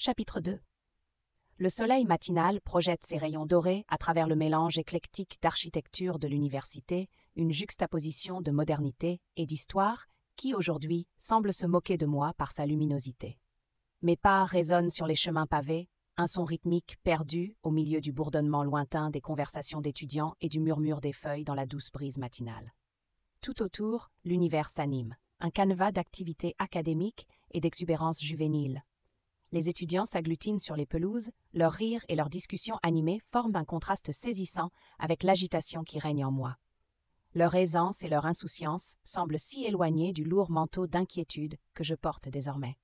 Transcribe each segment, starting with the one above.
Chapitre 2. Le soleil matinal projette ses rayons dorés à travers le mélange éclectique d'architecture de l'université, une juxtaposition de modernité et d'histoire qui, aujourd'hui, semble se moquer de moi par sa luminosité. Mes pas résonnent sur les chemins pavés, un son rythmique perdu au milieu du bourdonnement lointain des conversations d'étudiants et du murmure des feuilles dans la douce brise matinale. Tout autour, l'univers s'anime, un canevas d'activités académiques et d'exubérance juvénile. Les étudiants s'agglutinent sur les pelouses, leurs rires et leurs discussions animées forment un contraste saisissant avec l'agitation qui règne en moi. Leur aisance et leur insouciance semblent si éloignées du lourd manteau d'inquiétude que je porte désormais.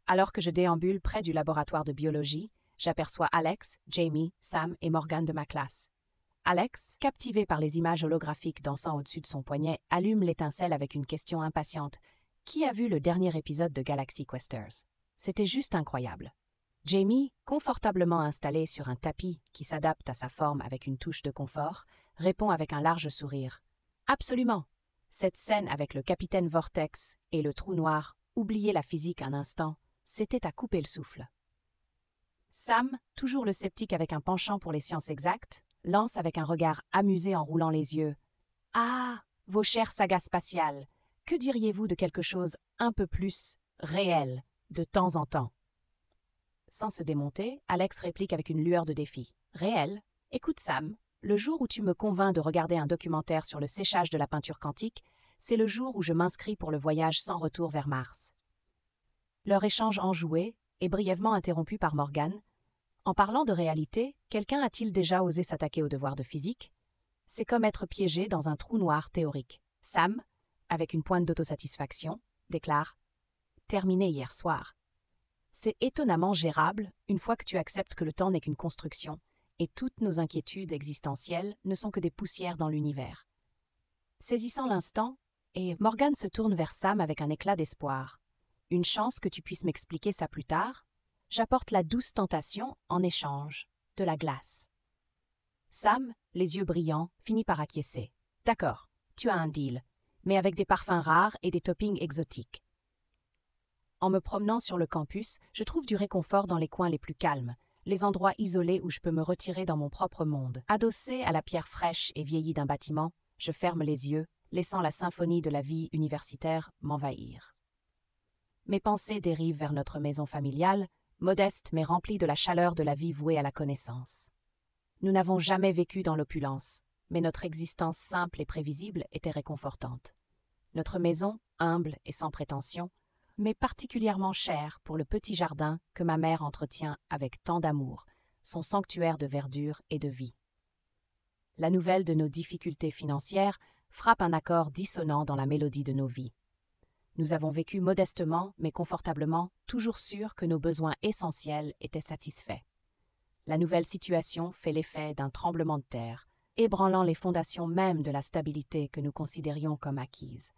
Alors que je déambule près du laboratoire de biologie, j'aperçois Alex, Jamie, Sam et Morgan de ma classe. Alex, captivé par les images holographiques dansant au-dessus de son poignet, allume l'étincelle avec une question impatiente. Qui a vu le dernier épisode de Galaxy Questers? C'était juste incroyable. Jamie, confortablement installé sur un tapis qui s'adapte à sa forme avec une touche de confort, répond avec un large sourire. Absolument. Cette scène avec le capitaine Vortex et le trou noir, oubliez la physique un instant, c'était à couper le souffle. Sam, toujours le sceptique avec un penchant pour les sciences exactes, lance avec un regard amusé en roulant les yeux. « Ah, vos chères sagas spatiales, que diriez-vous de quelque chose un peu plus réel de temps en temps ?» Sans se démonter, Alex réplique avec une lueur de défi. « Réel ? Écoute Sam, le jour où tu me convaincs de regarder un documentaire sur le séchage de la peinture quantique, c'est le jour où je m'inscris pour le voyage sans retour vers Mars. » Leur échange enjoué est brièvement interrompu par Morgan. En parlant de réalité, quelqu'un a-t-il déjà osé s'attaquer aux devoirs de physique? C'est comme être piégé dans un trou noir théorique. Sam, avec une pointe d'autosatisfaction, déclare « Terminé hier soir. » C'est étonnamment gérable une fois que tu acceptes que le temps n'est qu'une construction et toutes nos inquiétudes existentielles ne sont que des poussières dans l'univers. Saisissant l'instant, et Morgan se tourne vers Sam avec un éclat d'espoir. Une chance que tu puisses m'expliquer ça plus tard. J'apporte la douce tentation en échange de la glace. Sam, les yeux brillants, finit par acquiescer. D'accord, tu as un deal, mais avec des parfums rares et des toppings exotiques. En me promenant sur le campus, je trouve du réconfort dans les coins les plus calmes, les endroits isolés où je peux me retirer dans mon propre monde. Adossé à la pierre fraîche et vieillie d'un bâtiment, je ferme les yeux, laissant la symphonie de la vie universitaire m'envahir. Mes pensées dérivent vers notre maison familiale, modeste mais remplie de la chaleur de la vie vouée à la connaissance. Nous n'avons jamais vécu dans l'opulence, mais notre existence simple et prévisible était réconfortante. Notre maison, humble et sans prétention, mais particulièrement chère pour le petit jardin que ma mère entretient avec tant d'amour, son sanctuaire de verdure et de vie. La nouvelle de nos difficultés financières frappe un accord dissonant dans la mélodie de nos vies. Nous avons vécu modestement mais confortablement, toujours sûrs que nos besoins essentiels étaient satisfaits. La nouvelle situation fait l'effet d'un tremblement de terre, ébranlant les fondations mêmes de la stabilité que nous considérions comme acquise.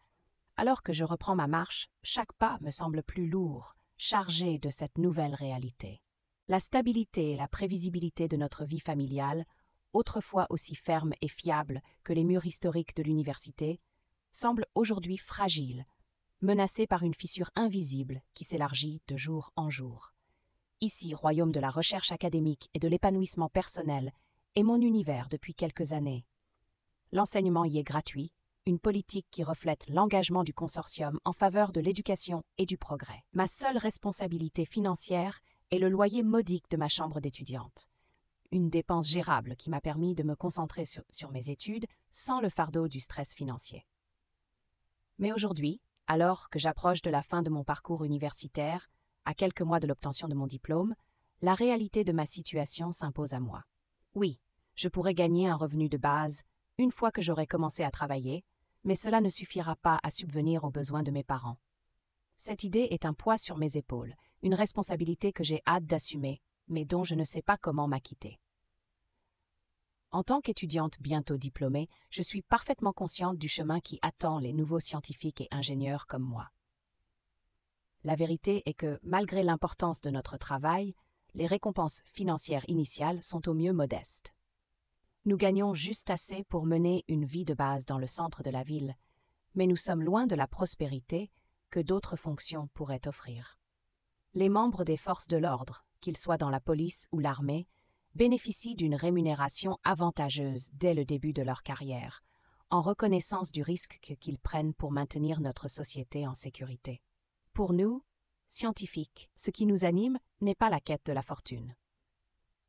Alors que je reprends ma marche, chaque pas me semble plus lourd, chargé de cette nouvelle réalité. La stabilité et la prévisibilité de notre vie familiale, autrefois aussi fermes et fiables que les murs historiques de l'université, semblent aujourd'hui fragiles, menacées par une fissure invisible qui s'élargit de jour en jour. Ici, royaume de la recherche académique et de l'épanouissement personnel, est mon univers depuis quelques années. L'enseignement y est gratuit, une politique qui reflète l'engagement du consortium en faveur de l'éducation et du progrès. Ma seule responsabilité financière est le loyer modique de ma chambre d'étudiante. Une dépense gérable qui m'a permis de me concentrer sur mes études sans le fardeau du stress financier. Mais aujourd'hui, alors que j'approche de la fin de mon parcours universitaire, à quelques mois de l'obtention de mon diplôme, la réalité de ma situation s'impose à moi. Oui, je pourrais gagner un revenu de base une fois que j'aurai commencé à travailler, mais cela ne suffira pas à subvenir aux besoins de mes parents. Cette idée est un poids sur mes épaules, une responsabilité que j'ai hâte d'assumer, mais dont je ne sais pas comment m'acquitter. En tant qu'étudiante bientôt diplômée, je suis parfaitement consciente du chemin qui attend les nouveaux scientifiques et ingénieurs comme moi. La vérité est que, malgré l'importance de notre travail, les récompenses financières initiales sont au mieux modestes. Nous gagnons juste assez pour mener une vie de base dans le centre de la ville, mais nous sommes loin de la prospérité que d'autres fonctions pourraient offrir. Les membres des forces de l'ordre, qu'ils soient dans la police ou l'armée, bénéficient d'une rémunération avantageuse dès le début de leur carrière, en reconnaissance du risque qu'ils prennent pour maintenir notre société en sécurité. Pour nous, scientifiques, ce qui nous anime n'est pas la quête de la fortune.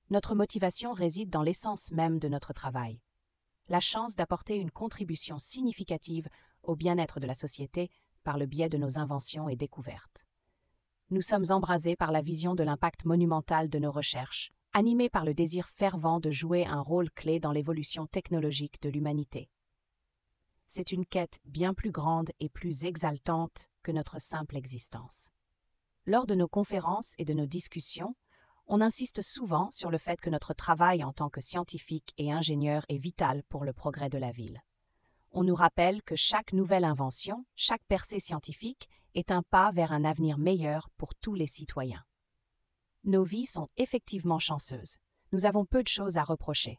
Notre motivation réside dans l'essence même de notre travail. La chance d'apporter une contribution significative au bien-être de la société par le biais de nos inventions et découvertes. Nous sommes embrasés par la vision de l'impact monumental de nos recherches, animés par le désir fervent de jouer un rôle clé dans l'évolution technologique de l'humanité. C'est une quête bien plus grande et plus exaltante que notre simple existence. Lors de nos conférences et de nos discussions, on insiste souvent sur le fait que notre travail en tant que scientifique et ingénieur est vital pour le progrès de la ville. On nous rappelle que chaque nouvelle invention, chaque percée scientifique est un pas vers un avenir meilleur pour tous les citoyens. Nos vies sont effectivement chanceuses. Nous avons peu de choses à reprocher.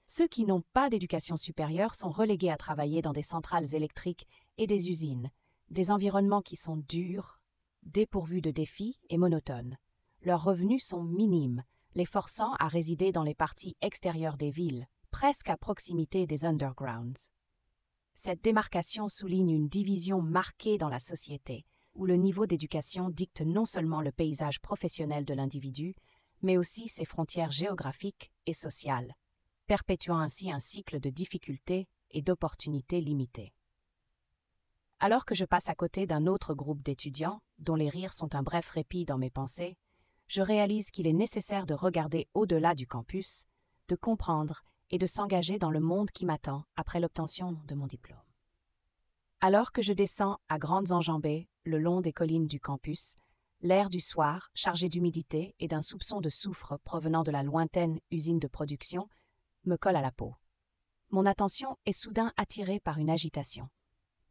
Ceux qui n'ont pas d'éducation supérieure sont relégués à travailler dans des centrales électriques et des usines, des environnements qui sont durs, dépourvus de défis et monotones. Leurs revenus sont minimes, les forçant à résider dans les parties extérieures des villes, presque à proximité des undergrounds. Cette démarcation souligne une division marquée dans la société, où le niveau d'éducation dicte non seulement le paysage professionnel de l'individu, mais aussi ses frontières géographiques et sociales, perpétuant ainsi un cycle de difficultés et d'opportunités limitées. Alors que je passe à côté d'un autre groupe d'étudiants, dont les rires sont un bref répit dans mes pensées, je réalise qu'il est nécessaire de regarder au-delà du campus, de comprendre et de s'engager dans le monde qui m'attend après l'obtention de mon diplôme. Alors que je descends à grandes enjambées le long des collines du campus, l'air du soir, chargé d'humidité et d'un soupçon de soufre provenant de la lointaine usine de production, me colle à la peau. Mon attention est soudain attirée par une agitation.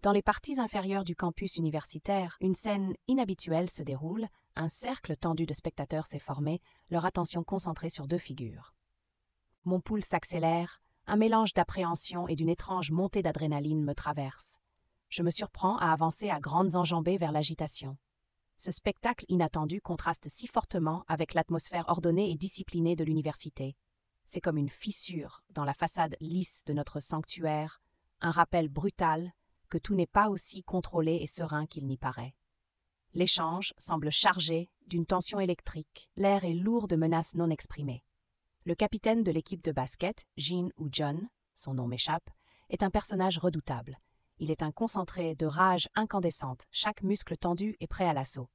Dans les parties inférieures du campus universitaire, une scène inhabituelle se déroule, un cercle tendu de spectateurs s'est formé, leur attention concentrée sur deux figures. Mon pouls s'accélère, un mélange d'appréhension et d'une étrange montée d'adrénaline me traverse. Je me surprends à avancer à grandes enjambées vers l'agitation. Ce spectacle inattendu contraste si fortement avec l'atmosphère ordonnée et disciplinée de l'université. C'est comme une fissure dans la façade lisse de notre sanctuaire, un rappel brutal que tout n'est pas aussi contrôlé et serein qu'il n'y paraît. L'échange semble chargé d'une tension électrique, l'air est lourd de menaces non exprimées. Le capitaine de l'équipe de basket, Jean ou John, son nom m'échappe, est un personnage redoutable. Il est un concentré de rage incandescente, chaque muscle tendu et prêt à l'assaut.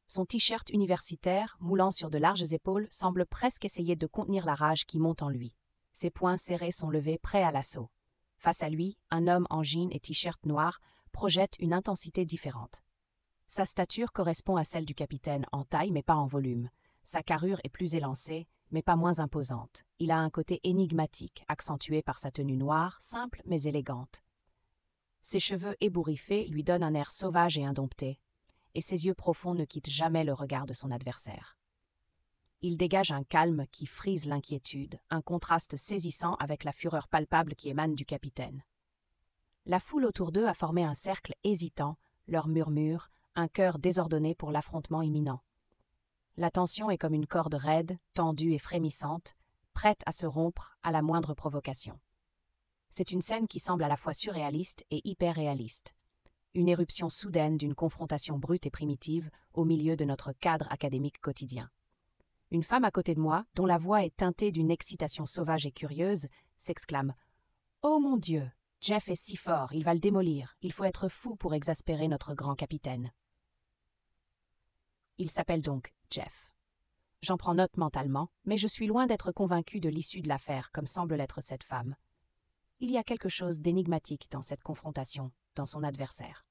Son t-shirt universitaire, moulant sur de larges épaules, semble presque essayer de contenir la rage qui monte en lui. Ses poings serrés sont levés, prêts à l'assaut. Face à lui, un homme en jean et t-shirt noir projette une intensité différente. Sa stature correspond à celle du capitaine en taille mais pas en volume. Sa carrure est plus élancée, mais pas moins imposante. Il a un côté énigmatique, accentué par sa tenue noire, simple mais élégante. Ses cheveux ébouriffés lui donnent un air sauvage et indompté, et ses yeux profonds ne quittent jamais le regard de son adversaire. Il dégage un calme qui frise l'inquiétude, un contraste saisissant avec la fureur palpable qui émane du capitaine. La foule autour d'eux a formé un cercle hésitant, leurs murmures, un cœur désordonné pour l'affrontement imminent. La tension est comme une corde raide, tendue et frémissante, prête à se rompre à la moindre provocation. C'est une scène qui semble à la fois surréaliste et hyper-réaliste. Une éruption soudaine d'une confrontation brute et primitive au milieu de notre cadre académique quotidien. Une femme à côté de moi, dont la voix est teintée d'une excitation sauvage et curieuse, s'exclame « Oh mon Dieu, Jeff est si fort, il va le démolir, il faut être fou pour exaspérer notre grand capitaine. » Il s'appelle donc Jeff. J'en prends note mentalement, mais je suis loin d'être convaincu de l'issue de l'affaire, comme semble l'être cette femme. Il y a quelque chose d'énigmatique dans cette confrontation, dans son adversaire.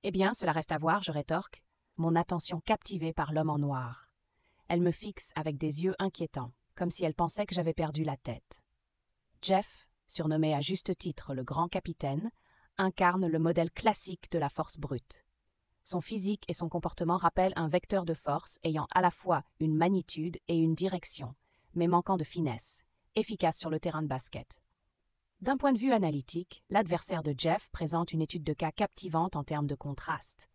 Eh bien, cela reste à voir, je rétorque, mon attention captivée par l'homme en noir. Elle me fixe avec des yeux inquiétants, comme si elle pensait que j'avais perdu la tête. Jeff, surnommé à juste titre le grand capitaine, incarne le modèle classique de la force brute. Son physique et son comportement rappellent un vecteur de force ayant à la fois une magnitude et une direction, mais manquant de finesse, efficace sur le terrain de basket. D'un point de vue analytique, l'adversaire de Jeff présente une étude de cas captivante en termes de contraste.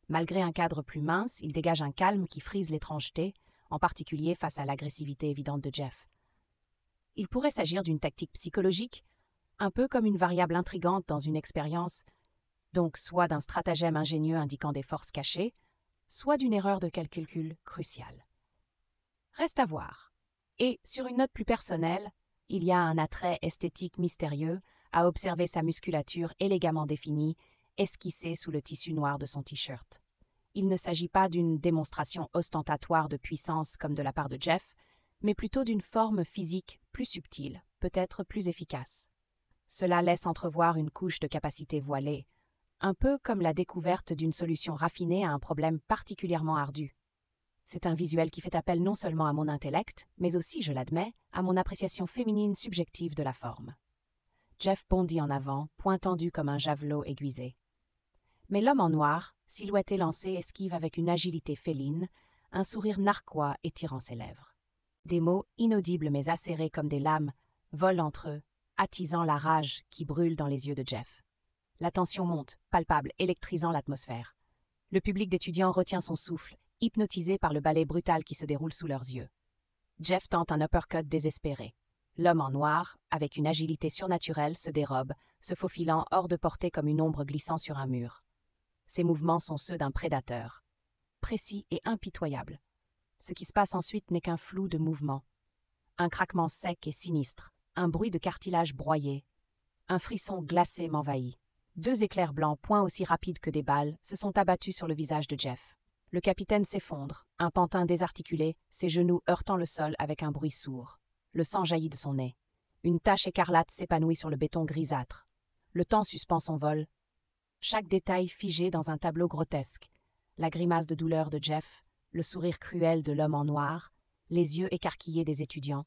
Malgré un cadre plus mince, il dégage un calme qui frise l'étrangeté, en particulier face à l'agressivité évidente de Jeff. Il pourrait s'agir d'une tactique psychologique, un peu comme une variable intrigante dans une expérience, donc soit d'un stratagème ingénieux indiquant des forces cachées, soit d'une erreur de calcul cruciale. Reste à voir. Et, sur une note plus personnelle, il y a un attrait esthétique mystérieux à observer sa musculature élégamment définie, esquissée sous le tissu noir de son t-shirt. Il ne s'agit pas d'une démonstration ostentatoire de puissance comme de la part de Jeff, mais plutôt d'une forme physique plus subtile, peut-être plus efficace. Cela laisse entrevoir une couche de capacité voilée, un peu comme la découverte d'une solution raffinée à un problème particulièrement ardu. C'est un visuel qui fait appel non seulement à mon intellect, mais aussi, je l'admets, à mon appréciation féminine subjective de la forme. Jeff bondit en avant, poing tendu comme un javelot aiguisé. Mais l'homme en noir, silhouette élancée, esquive avec une agilité féline, un sourire narquois étirant ses lèvres. Des mots inaudibles mais acérés comme des lames volent entre eux, attisant la rage qui brûle dans les yeux de Jeff. La tension monte, palpable, électrisant l'atmosphère. Le public d'étudiants retient son souffle, hypnotisé par le ballet brutal qui se déroule sous leurs yeux. Jeff tente un uppercut désespéré. L'homme en noir, avec une agilité surnaturelle, se dérobe, se faufilant hors de portée comme une ombre glissant sur un mur. Ses mouvements sont ceux d'un prédateur, précis et impitoyable. Ce qui se passe ensuite n'est qu'un flou de mouvements. Un craquement sec et sinistre, un bruit de cartilage broyé. Un frisson glacé m'envahit. 2 éclairs blancs, point aussi rapides que des balles, se sont abattus sur le visage de Jeff. Le capitaine s'effondre, un pantin désarticulé, ses genoux heurtant le sol avec un bruit sourd. Le sang jaillit de son nez. Une tache écarlate s'épanouit sur le béton grisâtre. Le temps suspend son vol. Chaque détail figé dans un tableau grotesque. La grimace de douleur de Jeff, le sourire cruel de l'homme en noir, les yeux écarquillés des étudiants.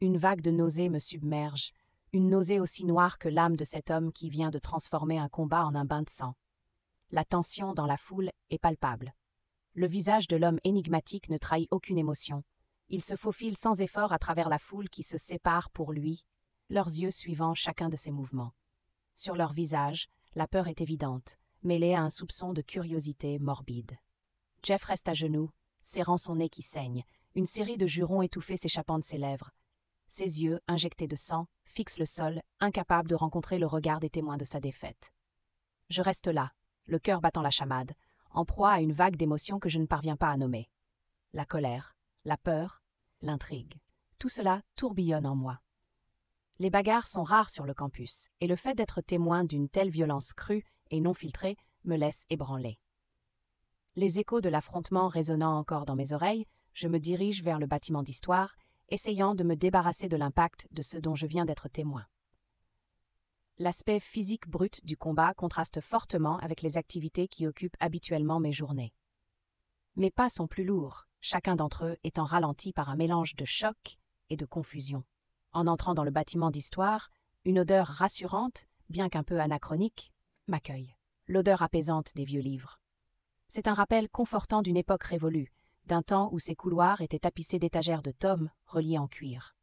Une vague de nausée me submerge, une nausée aussi noire que l'âme de cet homme qui vient de transformer un combat en un bain de sang. La tension dans la foule est palpable. Le visage de l'homme énigmatique ne trahit aucune émotion. Il se faufile sans effort à travers la foule qui se sépare pour lui, leurs yeux suivant chacun de ses mouvements. Sur leur visage, la peur est évidente, mêlée à un soupçon de curiosité morbide. Jeff reste à genoux, serrant son nez qui saigne, une série de jurons étouffés s'échappant de ses lèvres. Ses yeux, injectés de sang, fixent le sol, incapables de rencontrer le regard des témoins de sa défaite. Je reste là, le cœur battant la chamade, en proie à une vague d'émotions que je ne parviens pas à nommer. La colère, la peur, l'intrigue, tout cela tourbillonne en moi. Les bagarres sont rares sur le campus, et le fait d'être témoin d'une telle violence crue et non filtrée me laisse ébranlé. Les échos de l'affrontement résonnant encore dans mes oreilles, je me dirige vers le bâtiment d'histoire, essayant de me débarrasser de l'impact de ce dont je viens d'être témoin. L'aspect physique brut du combat contraste fortement avec les activités qui occupent habituellement mes journées. Mes pas sont plus lourds, chacun d'entre eux étant ralenti par un mélange de choc et de confusion. En entrant dans le bâtiment d'histoire, une odeur rassurante, bien qu'un peu anachronique, m'accueille. L'odeur apaisante des vieux livres. C'est un rappel confortant d'une époque révolue, d'un temps où ces couloirs étaient tapissés d'étagères de tomes reliés en cuir.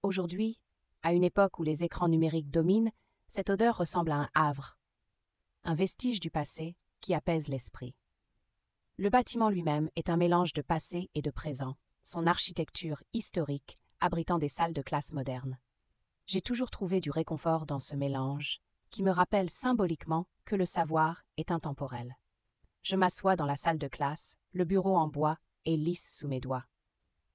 Aujourd'hui, à une époque où les écrans numériques dominent, cette odeur ressemble à un havre, un vestige du passé qui apaise l'esprit. Le bâtiment lui-même est un mélange de passé et de présent, son architecture historique abritant des salles de classe modernes. J'ai toujours trouvé du réconfort dans ce mélange, qui me rappelle symboliquement que le savoir est intemporel. Je m'assois dans la salle de classe, le bureau en bois est lisse sous mes doigts.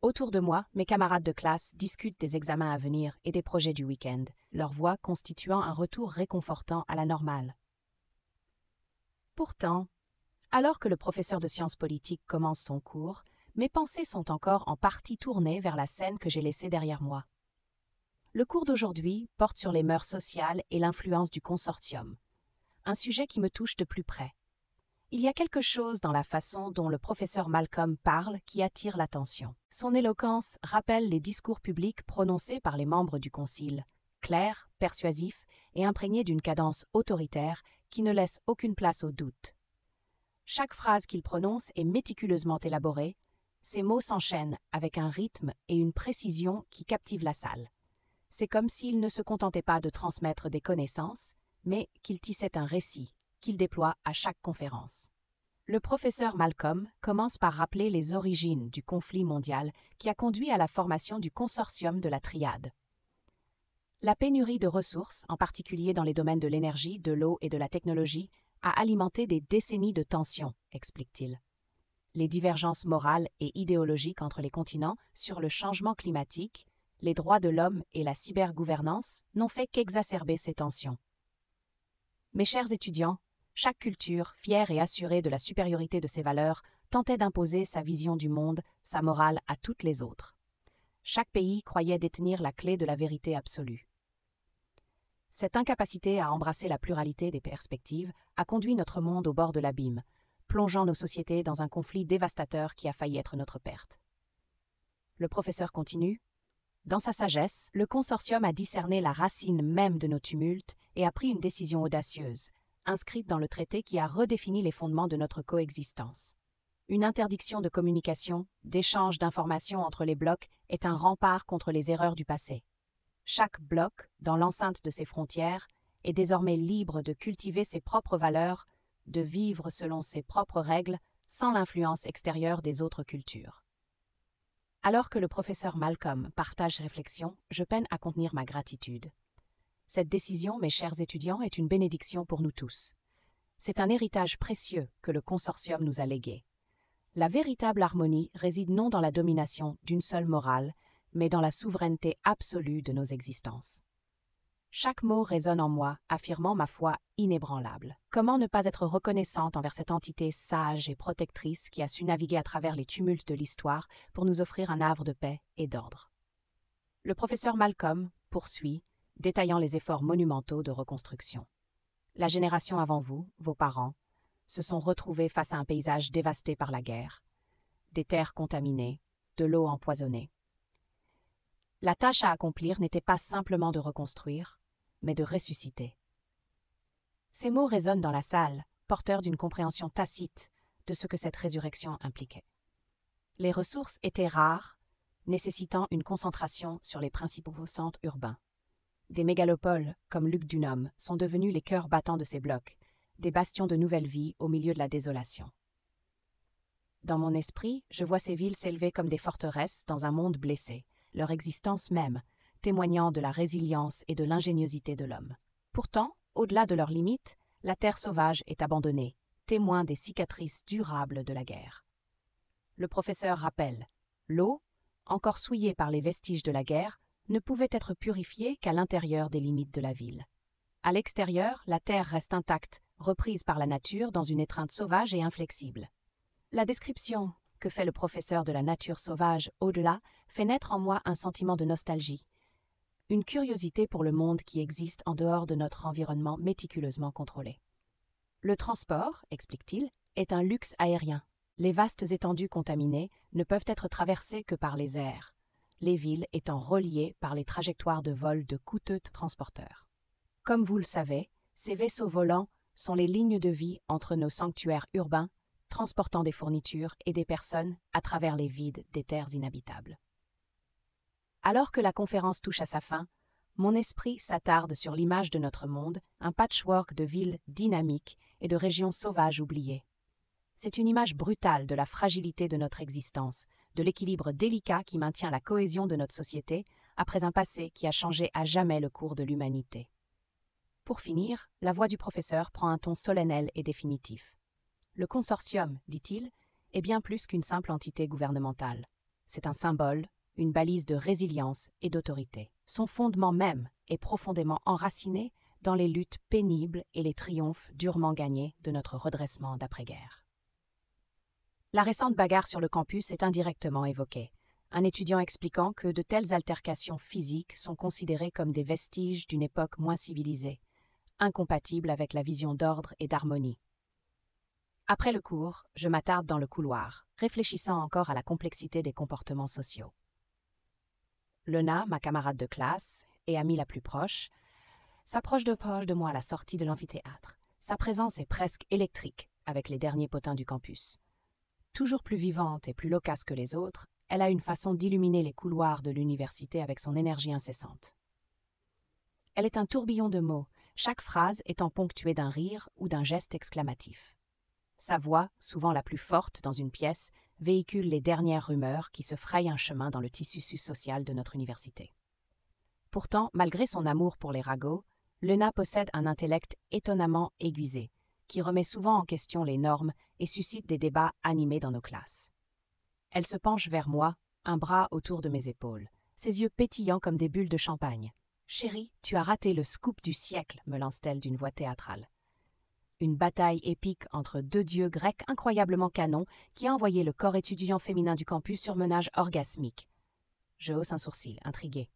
Autour de moi, mes camarades de classe discutent des examens à venir et des projets du week-end, leur voix constituant un retour réconfortant à la normale. Pourtant, alors que le professeur de sciences politiques commence son cours, mes pensées sont encore en partie tournées vers la scène que j'ai laissée derrière moi. Le cours d'aujourd'hui porte sur les mœurs sociales et l'influence du consortium, un sujet qui me touche de plus près. Il y a quelque chose dans la façon dont le professeur Malcolm parle qui attire l'attention. Son éloquence rappelle les discours publics prononcés par les membres du concile, clairs, persuasifs et imprégnés d'une cadence autoritaire qui ne laisse aucune place au doute. Chaque phrase qu'il prononce est méticuleusement élaborée, ses mots s'enchaînent avec un rythme et une précision qui captivent la salle. C'est comme s'il ne se contentait pas de transmettre des connaissances, mais qu'il tissait un récit qu'il déploie à chaque conférence. Le professeur Malcolm commence par rappeler les origines du conflit mondial qui a conduit à la formation du consortium de la Triade. La pénurie de ressources, en particulier dans les domaines de l'énergie, de l'eau et de la technologie, a alimenté des décennies de tensions, explique-t-il. Les divergences morales et idéologiques entre les continents sur le changement climatique, les droits de l'homme et la cybergouvernance n'ont fait qu'exacerber ces tensions. Mes chers étudiants, chaque culture, fière et assurée de la supériorité de ses valeurs, tentait d'imposer sa vision du monde, sa morale à toutes les autres. Chaque pays croyait détenir la clé de la vérité absolue. Cette incapacité à embrasser la pluralité des perspectives a conduit notre monde au bord de l'abîme, plongeant nos sociétés dans un conflit dévastateur qui a failli être notre perte. Le professeur continue. Dans sa sagesse, le consortium a discerné la racine même de nos tumultes et a pris une décision audacieuse, inscrite dans le traité qui a redéfini les fondements de notre coexistence. Une interdiction de communication, d'échange d'informations entre les blocs est un rempart contre les erreurs du passé. Chaque bloc, dans l'enceinte de ses frontières, est désormais libre de cultiver ses propres valeurs, de vivre selon ses propres règles, sans l'influence extérieure des autres cultures. Alors que le professeur Malcolm partage ses réflexions, je peine à contenir ma gratitude. Cette décision, mes chers étudiants, est une bénédiction pour nous tous. C'est un héritage précieux que le consortium nous a légué. La véritable harmonie réside non dans la domination d'une seule morale, mais dans la souveraineté absolue de nos existences. Chaque mot résonne en moi, affirmant ma foi inébranlable. Comment ne pas être reconnaissante envers cette entité sage et protectrice qui a su naviguer à travers les tumultes de l'histoire pour nous offrir un havre de paix et d'ordre. Le professeur Malcolm poursuit, détaillant les efforts monumentaux de reconstruction. La génération avant vous, vos parents, se sont retrouvés face à un paysage dévasté par la guerre, des terres contaminées, de l'eau empoisonnée. La tâche à accomplir n'était pas simplement de reconstruire, mais de ressusciter. Ces mots résonnent dans la salle, porteurs d'une compréhension tacite de ce que cette résurrection impliquait. Les ressources étaient rares, nécessitant une concentration sur les principaux centres urbains. Des mégalopoles, comme Lugdunum, sont devenus les cœurs battants de ces blocs, des bastions de nouvelle vie au milieu de la désolation. Dans mon esprit, je vois ces villes s'élever comme des forteresses dans un monde blessé, leur existence même, témoignant de la résilience et de l'ingéniosité de l'homme. Pourtant, au-delà de leurs limites, la terre sauvage est abandonnée, témoin des cicatrices durables de la guerre. Le professeur rappelle, l'eau, encore souillée par les vestiges de la guerre, ne pouvait être purifiée qu'à l'intérieur des limites de la ville. À l'extérieur, la terre reste intacte, reprise par la nature dans une étreinte sauvage et inflexible. La description que fait le professeur de la nature sauvage au-delà fait naître en moi un sentiment de nostalgie, une curiosité pour le monde qui existe en dehors de notre environnement méticuleusement contrôlé. Le transport, explique-t-il, est un luxe aérien. Les vastes étendues contaminées ne peuvent être traversées que par les airs, les villes étant reliées par les trajectoires de vol de coûteux transporteurs. Comme vous le savez, ces vaisseaux volants sont les lignes de vie entre nos sanctuaires urbains, transportant des fournitures et des personnes à travers les vides des terres inhabitables. Alors que la conférence touche à sa fin, mon esprit s'attarde sur l'image de notre monde, un patchwork de villes dynamiques et de régions sauvages oubliées. C'est une image brutale de la fragilité de notre existence, de l'équilibre délicat qui maintient la cohésion de notre société après un passé qui a changé à jamais le cours de l'humanité. Pour finir, la voix du professeur prend un ton solennel et définitif. Le consortium, dit-il, est bien plus qu'une simple entité gouvernementale. C'est un symbole, une balise de résilience et d'autorité. Son fondement même est profondément enraciné dans les luttes pénibles et les triomphes durement gagnés de notre redressement d'après-guerre. La récente bagarre sur le campus est indirectement évoquée, un étudiant expliquant que de telles altercations physiques sont considérées comme des vestiges d'une époque moins civilisée, incompatibles avec la vision d'ordre et d'harmonie. Après le cours, je m'attarde dans le couloir, réfléchissant encore à la complexité des comportements sociaux. Lena, ma camarade de classe et amie la plus proche, s'approche de moi à la sortie de l'amphithéâtre. Sa présence est presque électrique avec les derniers potins du campus. Toujours plus vivante et plus loquace que les autres, elle a une façon d'illuminer les couloirs de l'université avec son énergie incessante. Elle est un tourbillon de mots, chaque phrase étant ponctuée d'un rire ou d'un geste exclamatif. Sa voix, souvent la plus forte dans une pièce, véhicule les dernières rumeurs qui se frayent un chemin dans le tissu social de notre université. Pourtant, malgré son amour pour les ragots, Lena possède un intellect étonnamment aiguisé, qui remet souvent en question les normes et suscite des débats animés dans nos classes. Elle se penche vers moi, un bras autour de mes épaules, ses yeux pétillants comme des bulles de champagne. « Chérie, tu as raté le scoop du siècle », me lance-t-elle d'une voix théâtrale. Une bataille épique entre deux dieux grecs incroyablement canons qui a envoyé le corps étudiant féminin du campus sur menage orgasmique. Je hausse un sourcil, intrigué.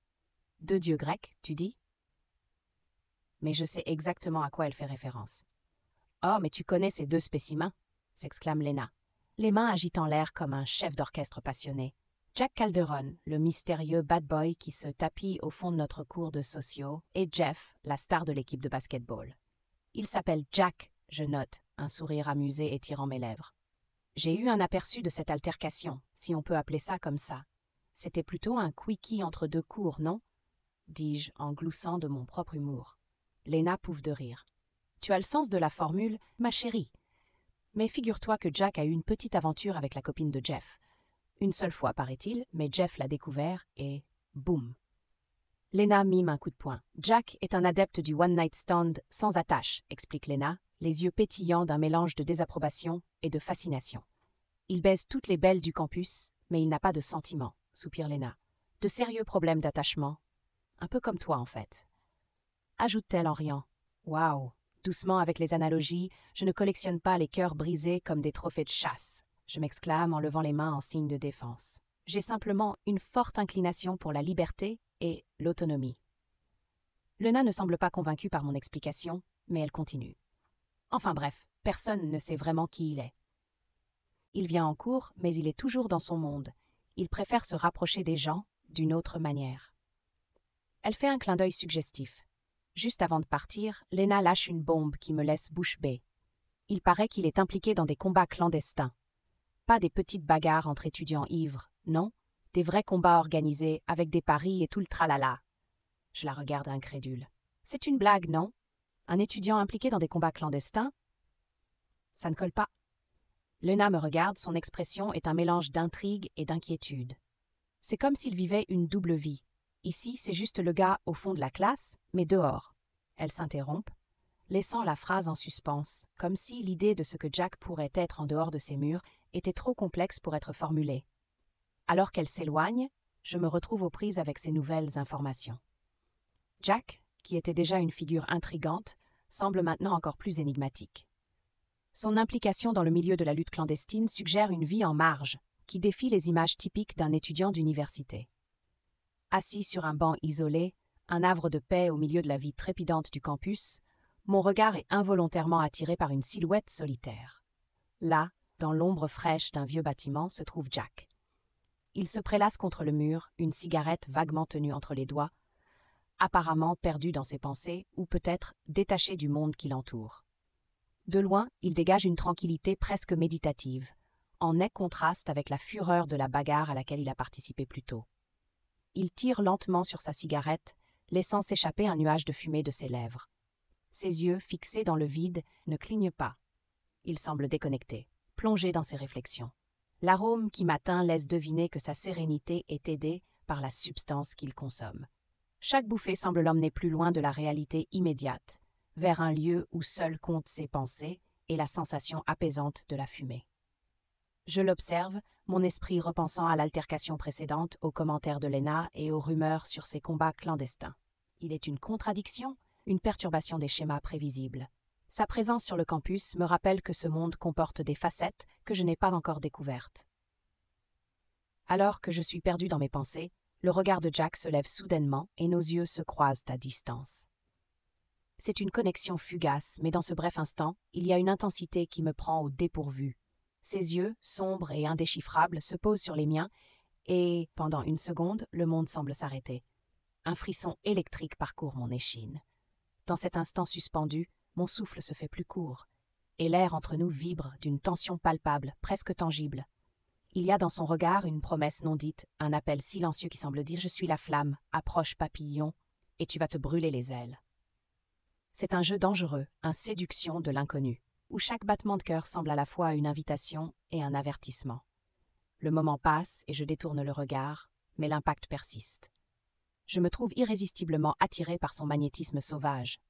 « Deux dieux grecs, tu dis ?» Mais je sais exactement à quoi elle fait référence. « Oh, mais tu connais ces deux spécimens !» s'exclame Lena, les mains agitant l'air comme un chef d'orchestre passionné. Jack Calderon, le mystérieux bad boy qui se tapit au fond de notre cours de sociaux, et Jeff, la star de l'équipe de basketball. Il s'appelle Jack, je note, un sourire amusé étirant mes lèvres. J'ai eu un aperçu de cette altercation, si on peut appeler ça comme ça. C'était plutôt un quickie entre deux cours, non ? Dis-je en gloussant de mon propre humour. Lena pouffe de rire. Tu as le sens de la formule, ma chérie. Mais figure-toi que Jack a eu une petite aventure avec la copine de Jeff. Une seule fois, paraît-il, mais Jeff l'a découvert et boum. Lena mime un coup de poing. Jack est un adepte du one-night stand sans attache, explique Lena, les yeux pétillants d'un mélange de désapprobation et de fascination. Il baise toutes les belles du campus, mais il n'a pas de sentiments, soupire Lena. De sérieux problèmes d'attachement. Un peu comme toi, en fait. Ajoute-t-elle en riant. Waouh! Doucement avec les analogies, je ne collectionne pas les cœurs brisés comme des trophées de chasse. Je m'exclame en levant les mains en signe de défense. J'ai simplement une forte inclination pour la liberté et l'autonomie. Lena ne semble pas convaincue par mon explication, mais elle continue. Enfin bref, personne ne sait vraiment qui il est. Il vient en cours, mais il est toujours dans son monde. Il préfère se rapprocher des gens d'une autre manière. Elle fait un clin d'œil suggestif. Juste avant de partir, Lena lâche une bombe qui me laisse bouche bée. Il paraît qu'il est impliqué dans des combats clandestins. Pas des petites bagarres entre étudiants ivres, non, des vrais combats organisés avec des paris et tout le tralala. Je la regarde incrédule. C'est une blague, non? Un étudiant impliqué dans des combats clandestins? Ça ne colle pas. Lena me regarde, son expression est un mélange d'intrigue et d'inquiétude. C'est comme s'il vivait une double vie. Ici, c'est juste le gars au fond de la classe, mais dehors. Elle s'interrompt, laissant la phrase en suspens, comme si l'idée de ce que Jack pourrait être en dehors de ces murs était trop complexe pour être formulée. Alors qu'elle s'éloigne, je me retrouve aux prises avec ces nouvelles informations. Jack, qui était déjà une figure intrigante, semble maintenant encore plus énigmatique. Son implication dans le milieu de la lutte clandestine suggère une vie en marge, qui défie les images typiques d'un étudiant d'université. Assis sur un banc isolé, un havre de paix au milieu de la vie trépidante du campus, mon regard est involontairement attiré par une silhouette solitaire. Là, dans l'ombre fraîche d'un vieux bâtiment, se trouve Jack. Il se prélasse contre le mur, une cigarette vaguement tenue entre les doigts, apparemment perdu dans ses pensées ou peut-être détaché du monde qui l'entoure. De loin, il dégage une tranquillité presque méditative, en net contraste avec la fureur de la bagarre à laquelle il a participé plus tôt. Il tire lentement sur sa cigarette, laissant s'échapper un nuage de fumée de ses lèvres. Ses yeux, fixés dans le vide, ne clignent pas. Il semble déconnecté, plongé dans ses réflexions. L'arôme qui m'atteint laisse deviner que sa sérénité est aidée par la substance qu'il consomme. Chaque bouffée semble l'emmener plus loin de la réalité immédiate, vers un lieu où seul comptent ses pensées et la sensation apaisante de la fumée. Je l'observe, mon esprit repensant à l'altercation précédente, aux commentaires de Lena et aux rumeurs sur ses combats clandestins. Il est une contradiction, une perturbation des schémas prévisibles. Sa présence sur le campus me rappelle que ce monde comporte des facettes que je n'ai pas encore découvertes. Alors que je suis perdu dans mes pensées, le regard de Jack se lève soudainement et nos yeux se croisent à distance. C'est une connexion fugace, mais dans ce bref instant, il y a une intensité qui me prend au dépourvu. Ses yeux, sombres et indéchiffrables, se posent sur les miens et, pendant une seconde, le monde semble s'arrêter. Un frisson électrique parcourt mon échine. Dans cet instant suspendu, mon souffle se fait plus court, et l'air entre nous vibre d'une tension palpable, presque tangible. Il y a dans son regard une promesse non dite, un appel silencieux qui semble dire « Je suis la flamme, approche papillon, et tu vas te brûler les ailes ». C'est un jeu dangereux, une séduction de l'inconnu. où chaque battement de cœur semble à la fois une invitation et un avertissement. Le moment passe et je détourne le regard, mais l'impact persiste. Je me trouve irrésistiblement attiré par son magnétisme sauvage.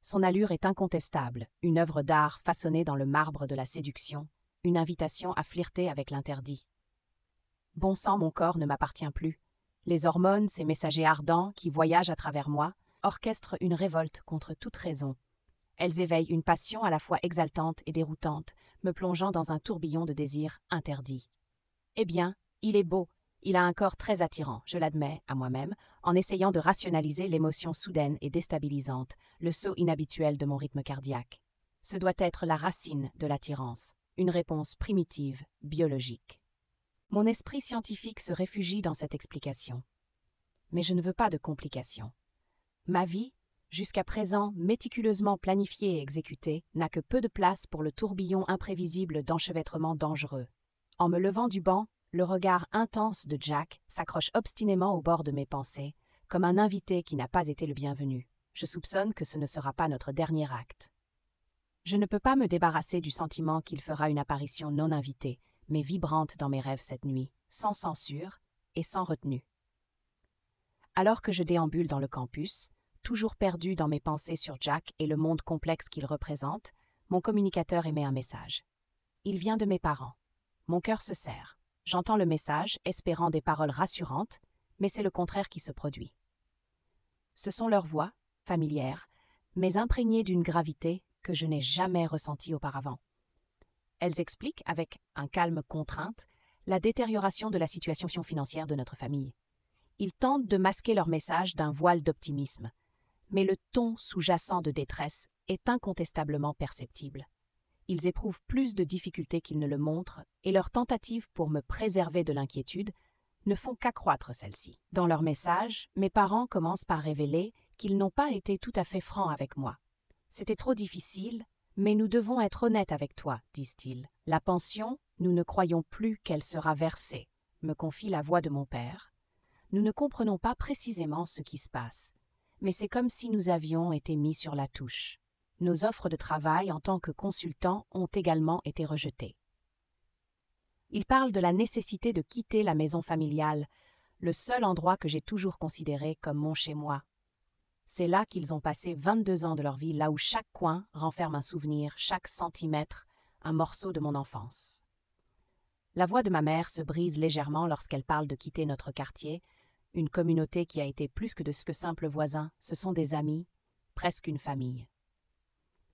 Son allure est incontestable, une œuvre d'art façonnée dans le marbre de la séduction, une invitation à flirter avec l'interdit. Bon sang, mon corps ne m'appartient plus. Les hormones, ces messagers ardents qui voyagent à travers moi, orchestrent une révolte contre toute raison. Elles éveillent une passion à la fois exaltante et déroutante, me plongeant dans un tourbillon de désirs interdits. Eh bien, il est beau, il a un corps très attirant, je l'admets à moi-même, en essayant de rationaliser l'émotion soudaine et déstabilisante, le saut inhabituel de mon rythme cardiaque. Ce doit être la racine de l'attirance, une réponse primitive, biologique. Mon esprit scientifique se réfugie dans cette explication. Mais je ne veux pas de complications. Ma vie, jusqu'à présent méticuleusement planifiée et exécutée, n'a que peu de place pour le tourbillon imprévisible d'enchevêtrements dangereux. En me levant du banc, le regard intense de Jack s'accroche obstinément au bord de mes pensées, comme un invité qui n'a pas été le bienvenu. Je soupçonne que ce ne sera pas notre dernier acte. Je ne peux pas me débarrasser du sentiment qu'il fera une apparition non invitée, mais vibrante dans mes rêves cette nuit, sans censure et sans retenue. Alors que je déambule dans le campus, toujours perdu dans mes pensées sur Jack et le monde complexe qu'il représente, mon communicateur émet un message. Il vient de mes parents. Mon cœur se serre. J'entends le message, espérant des paroles rassurantes, mais c'est le contraire qui se produit. Ce sont leurs voix, familières, mais imprégnées d'une gravité que je n'ai jamais ressentie auparavant. Elles expliquent, avec un calme contrainte, la détérioration de la situation financière de notre famille. Ils tentent de masquer leur message d'un voile d'optimisme, mais le ton sous-jacent de détresse est incontestablement perceptible. Ils éprouvent plus de difficultés qu'ils ne le montrent, et leurs tentatives pour me préserver de l'inquiétude ne font qu'accroître celle-ci. Dans leur message, mes parents commencent par révéler qu'ils n'ont pas été tout à fait francs avec moi. C'était trop difficile, mais nous devons être honnêtes avec toi, disent-ils. La pension, nous ne croyons plus qu'elle sera versée, me confie la voix de mon père. Nous ne comprenons pas précisément ce qui se passe, mais c'est comme si nous avions été mis sur la touche. Nos offres de travail en tant que consultants ont également été rejetées. Ils parlent de la nécessité de quitter la maison familiale, le seul endroit que j'ai toujours considéré comme mon chez-moi. C'est là qu'ils ont passé 22 ans de leur vie, là où chaque coin renferme un souvenir, chaque centimètre, un morceau de mon enfance. La voix de ma mère se brise légèrement lorsqu'elle parle de quitter notre quartier, une communauté qui a été plus que de ce que simples voisins, ce sont des amis, presque une famille.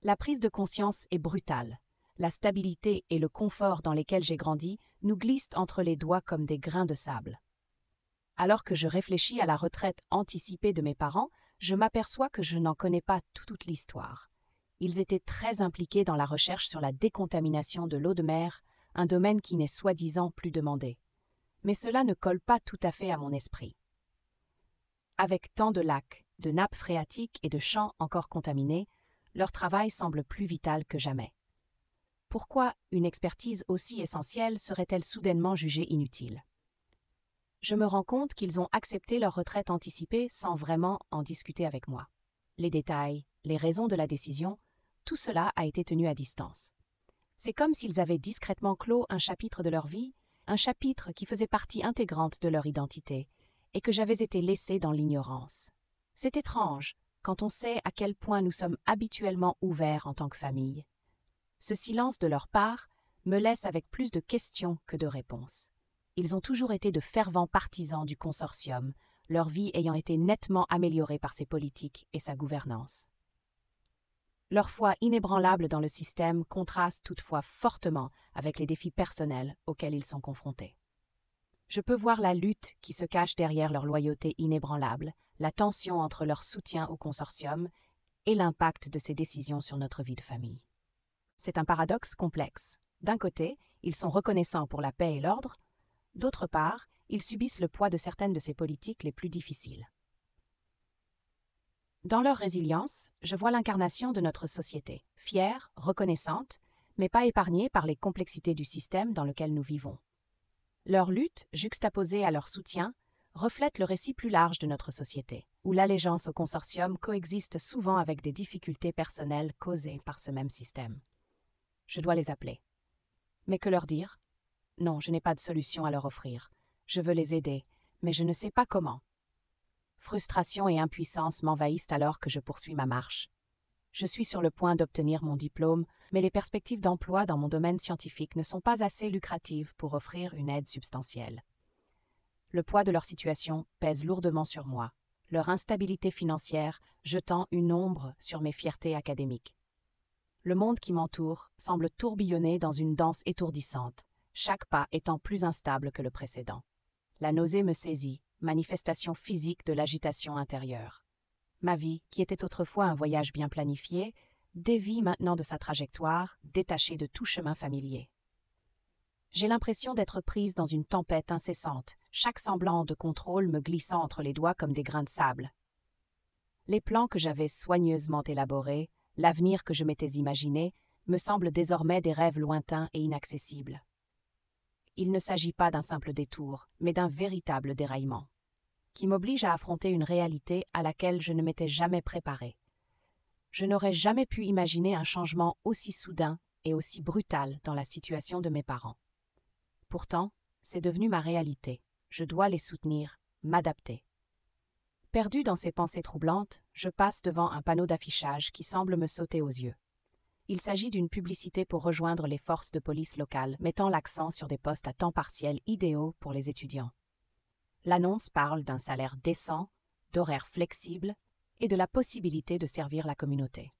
La prise de conscience est brutale. La stabilité et le confort dans lesquels j'ai grandi nous glissent entre les doigts comme des grains de sable. Alors que je réfléchis à la retraite anticipée de mes parents, je m'aperçois que je n'en connais pas toute l'histoire. Ils étaient très impliqués dans la recherche sur la décontamination de l'eau de mer, un domaine qui n'est soi-disant plus demandé. Mais cela ne colle pas tout à fait à mon esprit. Avec tant de lacs, de nappes phréatiques et de champs encore contaminés, leur travail semble plus vital que jamais. Pourquoi une expertise aussi essentielle serait-elle soudainement jugée inutile? Je me rends compte qu'ils ont accepté leur retraite anticipée sans vraiment en discuter avec moi. Les détails, les raisons de la décision, tout cela a été tenu à distance. C'est comme s'ils avaient discrètement clos un chapitre de leur vie, un chapitre qui faisait partie intégrante de leur identité, et que j'avais été laissé dans l'ignorance. C'est étrange, quand on sait à quel point nous sommes habituellement ouverts en tant que famille. Ce silence de leur part me laisse avec plus de questions que de réponses. Ils ont toujours été de fervents partisans du consortium, leur vie ayant été nettement améliorée par ses politiques et sa gouvernance. Leur foi inébranlable dans le système contraste toutefois fortement avec les défis personnels auxquels ils sont confrontés. Je peux voir la lutte qui se cache derrière leur loyauté inébranlable, la tension entre leur soutien au consortium et l'impact de ces décisions sur notre vie de famille. C'est un paradoxe complexe. D'un côté, ils sont reconnaissants pour la paix et l'ordre, d'autre part, ils subissent le poids de certaines de ces politiques les plus difficiles. Dans leur résilience, je vois l'incarnation de notre société, fière, reconnaissante, mais pas épargnée par les complexités du système dans lequel nous vivons. Leur lutte, juxtaposée à leur soutien, reflète le récit plus large de notre société, où l'allégeance au consortium coexiste souvent avec des difficultés personnelles causées par ce même système. Je dois les appeler. Mais que leur dire? Non, je n'ai pas de solution à leur offrir. Je veux les aider, mais je ne sais pas comment. Frustration et impuissance m'envahissent alors que je poursuis ma marche. Je suis sur le point d'obtenir mon diplôme, mais les perspectives d'emploi dans mon domaine scientifique ne sont pas assez lucratives pour offrir une aide substantielle. Le poids de leur situation pèse lourdement sur moi, leur instabilité financière jetant une ombre sur mes fiertés académiques. Le monde qui m'entoure semble tourbillonner dans une danse étourdissante, chaque pas étant plus instable que le précédent. La nausée me saisit, manifestation physique de l'agitation intérieure. Ma vie, qui était autrefois un voyage bien planifié, dévie maintenant de sa trajectoire, détachée de tout chemin familier. J'ai l'impression d'être prise dans une tempête incessante, chaque semblant de contrôle me glissant entre les doigts comme des grains de sable. Les plans que j'avais soigneusement élaborés, l'avenir que je m'étais imaginé, me semblent désormais des rêves lointains et inaccessibles. Il ne s'agit pas d'un simple détour, mais d'un véritable déraillement, qui m'oblige à affronter une réalité à laquelle je ne m'étais jamais préparée. Je n'aurais jamais pu imaginer un changement aussi soudain et aussi brutal dans la situation de mes parents. Pourtant, c'est devenu ma réalité. Je dois les soutenir, m'adapter. Perdu dans ces pensées troublantes, je passe devant un panneau d'affichage qui semble me sauter aux yeux. Il s'agit d'une publicité pour rejoindre les forces de police locales, mettant l'accent sur des postes à temps partiel idéaux pour les étudiants. L'annonce parle d'un salaire décent, d'horaires flexibles et de la possibilité de servir la communauté.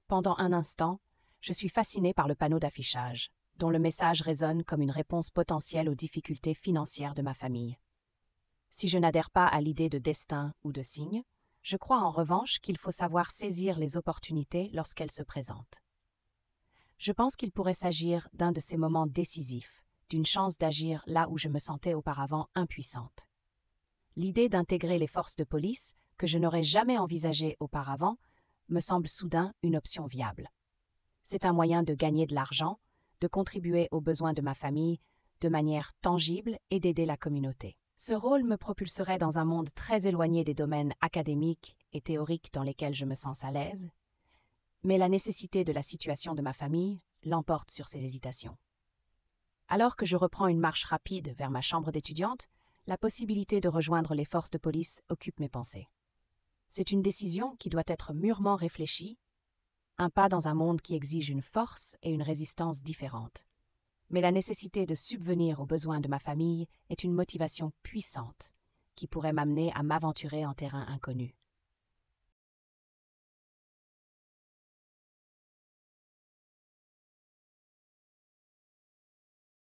Pendant un instant, je suis fasciné par le panneau d'affichage, dont le message résonne comme une réponse potentielle aux difficultés financières de ma famille. Si je n'adhère pas à l'idée de destin ou de signe, je crois en revanche qu'il faut savoir saisir les opportunités lorsqu'elles se présentent. Je pense qu'il pourrait s'agir d'un de ces moments décisifs, d'une chance d'agir là où je me sentais auparavant impuissante. L'idée d'intégrer les forces de police, que je n'aurais jamais envisagée auparavant, me semble soudain une option viable. C'est un moyen de gagner de l'argent, de contribuer aux besoins de ma famille de manière tangible et d'aider la communauté. Ce rôle me propulserait dans un monde très éloigné des domaines académiques et théoriques dans lesquels je me sens à l'aise, mais la nécessité de la situation de ma famille l'emporte sur ces hésitations. Alors que je reprends une marche rapide vers ma chambre d'étudiante, la possibilité de rejoindre les forces de police occupe mes pensées. C'est une décision qui doit être mûrement réfléchie, un pas dans un monde qui exige une force et une résistance différentes. Mais la nécessité de subvenir aux besoins de ma famille est une motivation puissante qui pourrait m'amener à m'aventurer en terrain inconnu.